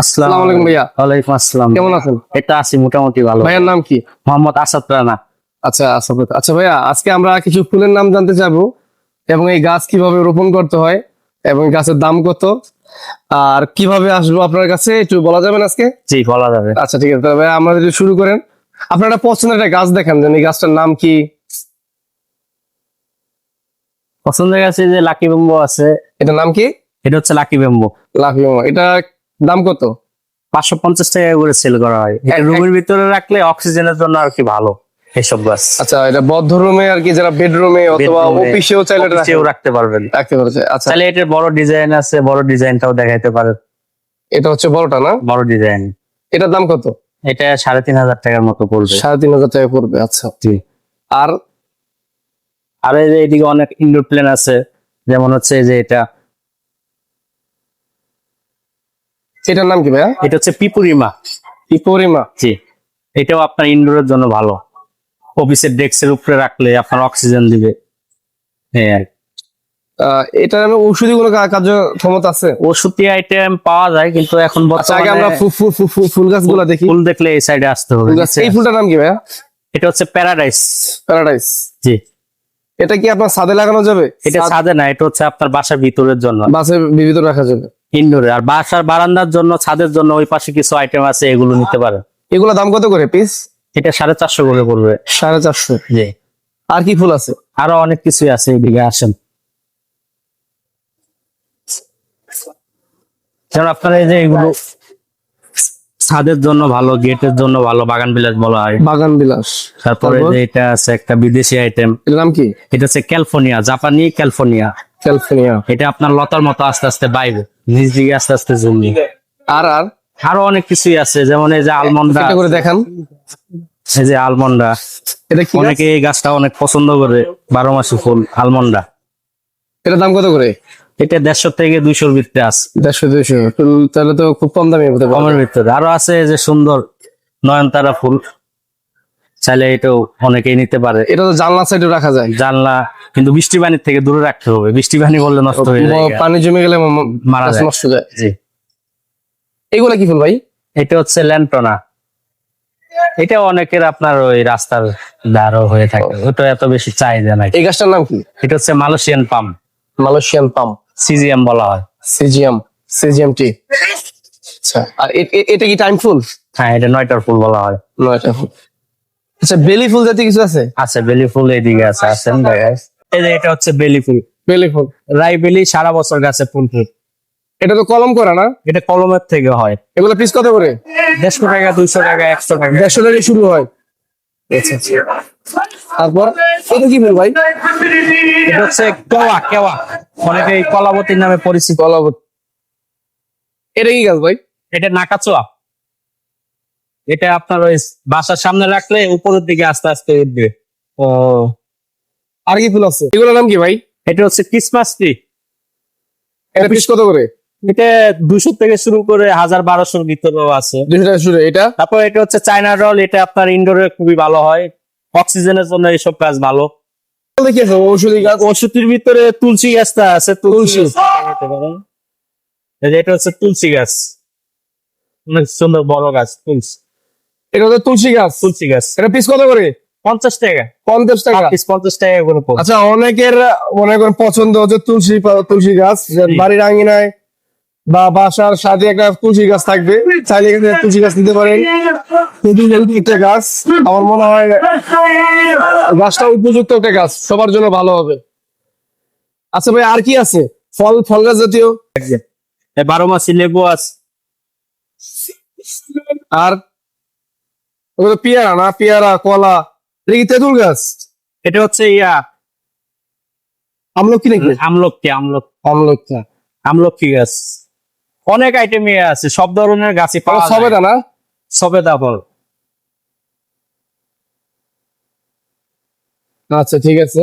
আসসালামু আলাইকুম ভাইয়া। ওয়ালাইকুম আসসালাম। কেমন আছেন? এটা আছি মোটামুটি ভালো। ভাইয়ার নাম কি? মোহাম্মদ আসাদ রানা। আচ্ছা আচ্ছা ভাইয়া, আজকে আমরা কিছু ফুলের নাম জানতে চাবো এবং এই গাছ কিভাবে রোপণ করতে হয় এবং গাছের দাম কত আর কিভাবে আসবো আপনার কাছে একটু বলা যাবেন আজকে? জি, বলা যাবে। আচ্ছা ঠিক আছে, তাহলে ভাইয়া আমরা যদি শুরু করেন, আপনার একটা পছন্দের একটা গাছ দেখান, যেন এই গাছটার নাম কি? পছন্দের কাছে যে লাকি বেম্বো আছে। এটার নাম কি? এটা হচ্ছে লাকি বেম্বো। লাফি মামা, এটা দাম কত? 550 টাকা করে সেল করা হয়। এটা রুমের ভিতরে রাখলে অক্সিজেনের জন্য আর কি ভালো এসব গাছ। আচ্ছা, এটা বদ্ধ রুমে আর কি, যারা বেডরুমে অথবা অফিসেও চাইলে এটা অফিসেও রাখতে পারবেন। রাখতে পারছে। আচ্ছা, তাহলে এটার বড় ডিজাইন আছে, বড় ডিজাইনটাও দেখাইতে পারে। এটা হচ্ছে বড়টা না? বড় ডিজাইন। এটার দাম কত? এটা 3500 টাকার মতো পড়বে। 3500 টাকা পড়বে। আচ্ছা, জি। আর আর এই যে এদিকে অনেক ইনডোর প্ল্যান আছে, যেমন হচ্ছে যে এটার নাম কি ভাইয়া? এটা হচ্ছে পিপুরিমা। পিপরিমা। জি, এটাও আপনার ইনডোরের জন্য ভালো। অফিসের ডেস্কের উপরে রাখলে আপনার অক্সিজেন দিবে। হ্যাঁ, এটার ঔষধি কোনো কার্যক্ষমতা আছে? ওষুধি আইটেম পাওয়া যায়, কিন্তু এখন আচ্ছা, আগে বর্তমানে আমরা ফুল গাছগুলো দেখি। ফুল দেখলে এই সাইডে আসতে হবে। এই ফুলটার নাম কি ভাইয়া? এটা হচ্ছে প্যারাডাইস। প্যারাডাইস। জি। এটা কি আপনার ছাদে লাগানো যাবে? এটা ছাদে না, এটা হচ্ছে আপনার বাসার ভিতরের জন্য, বাসে ভিতরে রাখা যাবে। ইনডোরে। আর বাসার বারান্দার জন্য, ছাদের জন্য ওই পাশে কিছু আইটেম আছে, এগুলো নিতে পারেন। এগুলো দাম কত করে পিস? এটা 450 করে পড়বে। 450? জি। আর কি ফুল আছে? আরো অনেক কিছুই আছে, এদিকে আসেন। যেমন আপনার এই যে এগুলো ছাদের জন্য ভালো, গেটের জন্য ভালো, বাগান বিলাস বলা হয়। বাগান বিলাস। তারপরে যে এটা আছে একটা বিদেশি আইটেম, এর নাম কি? এটা হচ্ছে ক্যালিফোর্নিয়া, জাপানি ক্যালিফোর্নিয়া। ক্যালিফোর্নিয়া। এটা আপনার লতার মতো আস্তে আস্তে বাইবে, নিচ দিকে আস্তে আস্তে জমি। আর আর আরো অনেক কিছুই আছে, যেমন এই যে আলমন্ডা। এটা করে দেখান। এই যে আলমন্ডা, এটা কি? অনেকে এই গাছটা অনেক পছন্দ করে, 12 মাসি ফুল আলমন্ডা। এটার দাম কত করে? এটা 150 থেকে 200 ভিতরে আছে। 150-200? তাহলে তো খুব কম দামে হতে পারে। কমের ভিতরে আরো আছে যে সুন্দর নয়নতারা ফুল, চাইলে এটাও অনেকেই নিতে পারে। এটা তো জানলা সাইডে রাখা যায়। জানলা, কিন্তু বৃষ্টি পানির থেকে দূরে রাখতে হবে, বৃষ্টি পানি বললে নষ্ট হয়ে যায়, পানি জমে গেলে মারা গাছ যায়। নষ্ট হয়ে যায়। জি। এগুলা কি ফুল ভাই? এটা হচ্ছে ল্যান্টনা। এটা অনেকের আপনার ওই রাস্তার ধারও হয়ে থাকে, ওটা এত বেশি চাহিদা নাই। এই গাছটার নাম কি? এটা হচ্ছে মালয়েশিয়ান পাম, মালয়েশিয়ান পাম। সিজিএম বলা হয়। সিজিএম টি। আচ্ছা, আর এটা কি টাইম ফুল? হ্যাঁ, এটা 9টার ফুল বলা হয়। 9টা ফুল। আচ্ছা, বেলি ফুল জাতীয় কিছু আছে? আচ্ছা, বেলি ফুল এদিকে আছে, আসেন দেখাই। এই যে এটা হচ্ছে বেলি ফুল। বেলি ফুল। রাই বেলি সারা বছর গাছে ফুল ফুল। এটা তো কলম করা না? এটা কলমের থেকে হয়। এগুলো পিস কত করে? 150 টাকা, 200 টাকা, 100 টাকা। 150 টাকা শুরু হয়। আচ্ছা, তারপর এটা কি ফুল ভাই? এটা হচ্ছে কেওয়া। কেওয়া অনেকে এই কলাবতীর নামে পরিচিত। কলাবতী। এটা কি গাছ ভাই? এটা নাকাচোয়া। এটা আপনার ওই বাসার সামনে রাখলে উপরের দিকে আস্তে আস্তে উঠবে। ও, আর কি ফুল আছে? এগুলোর নাম কি ভাই? এটা হচ্ছে ক্রিসমাস ট্রি। এটা পিস কত করে? এটা 200 থেকে শুরু করে 1000-1200 ভিতরেও আছে। 200 টাকা শুরু। এটা তারপর এটা হচ্ছে চায়না রল। এটা আপনার ইনডোরে খুবই ভালো হয়, অক্সিজেনের জন্য এইসব গাছ ভালো। দেখি ঔষধি গাছ। ওষুধের ভিতরে তুলসী গাছটা আছে। তুলসী এটা হচ্ছে তুলসী গাছ, অনেক সুন্দর বড় গাছ তুলসী। এটা হচ্ছে তুলসী গাছ। তুলসী গাছ। এটা পিস কত করে? 50 টাকা। 50 টাকা পিস 50 টাকা করে পড়বে। আচ্ছা, অনেকের মনে করেন পছন্দ হচ্ছে তুলসী গাছ, যে বাড়ির আঙিনায় বা বাসার সাথে একটা তুলসী গাছ থাকবে, চাইলে এখানে তুলসী গাছ নিতে পারেন। একটা গাছ আমার মনে হয় গাছটা উপযুক্ত একটা গাছ, সবার জন্য ভালো হবে। আচ্ছা ভাই, আর কি আছে ফল গাছ জাতীয়? 12 মাসি লেবু আছে। আর ওগুলো পেয়ারা না? পেয়ারা, কলা। এটা কি তেঁতুল গাছ? এটা হচ্ছে আমলকি নাকি? আমলকি। আমলকি। আমলকি গাছ। অনেক আইটেম আছে, সব ধরনের গাছই পাওয়া যায়। সবেদা না? সবেদা ফল। আচ্ছা, ঠিক আছে।